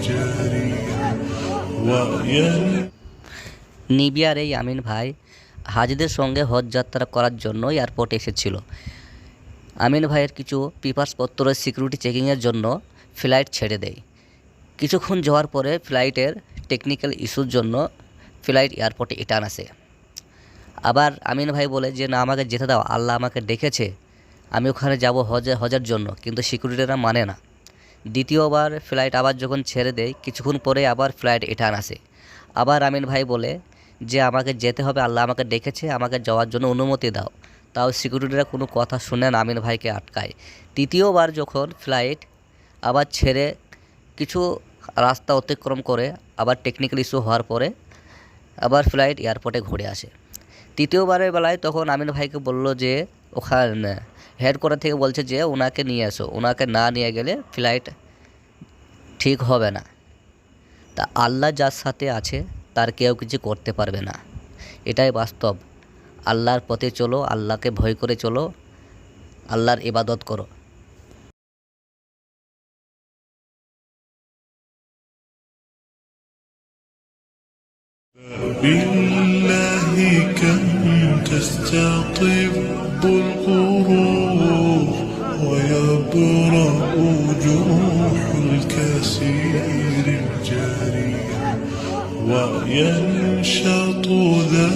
جاريا وين নিবিয়ার এই আমিন ভাই হাজিদের সঙ্গে হজ যাত্রা করার জন্য এয়ারপোর্টে এসেছিল। আমিন ভাইয়ের কিছু পেপারসপত্র সিকিউরিটি চেকিংয়ের জন্য ফ্লাইট ছেড়ে দেয়। কিছুক্ষণ যাওয়ার পরে ফ্লাইটের টেকনিক্যাল ইস্যুর জন্য ফ্লাইট এয়ারপোর্টে রিটার্ন আসে। আবার আমিন ভাই বলে যে না, আমাকে যেতে দাও, আল্লাহ আমাকে ডেকেছে, আমি ওখানে যাব হজের জন্য, কিন্তু সিকিউরিটিরা মানে না। দ্বিতীয়বার ফ্লাইট আবার যখন ছেড়ে দেয়, কিছুক্ষণ পরে আবার ফ্লাইট রিটার্ন আসে। আবার আমিন ভাই বলে যে আমাকে যেতে হবে, আল্লাহ আমাকে ডেকেছে, আমাকে যাওয়ার জন্য অনুমতি দাও। তাও সিকিউরিটিরা কোনো কথা শুনে না, আমিন ভাইকে আটকায়। তৃতীয়বার যখন ফ্লাইট আবার ছেড়ে কিছু রাস্তা অতিক্রম করে আবার টেকনিক্যাল ইস্যু হওয়ার পরে আবার ফ্লাইট এয়ারপোর্টে ঘুরে আসে। তৃতীয়বারের বেলায় তখন আমিন ভাইকে বলল যে ওখানে হেডকোয়ার্টার থেকে বলছে যে ওনাকে নিয়ে আসো, ওনাকে না নিয়ে গেলে ফ্লাইট ঠিক হবে না। তা আল্লাহ যার সাথে আছে তার কেউ কিছু করতে পারবে না, এটাই বাস্তব। আল্লাহর পথে চলো, আল্লাহকে ভয় করে চলো, আল্লাহর ইবাদত করো। بالله كم تستطيب الغرور ويبرأ جروح الكثير الجارية وينشط ذا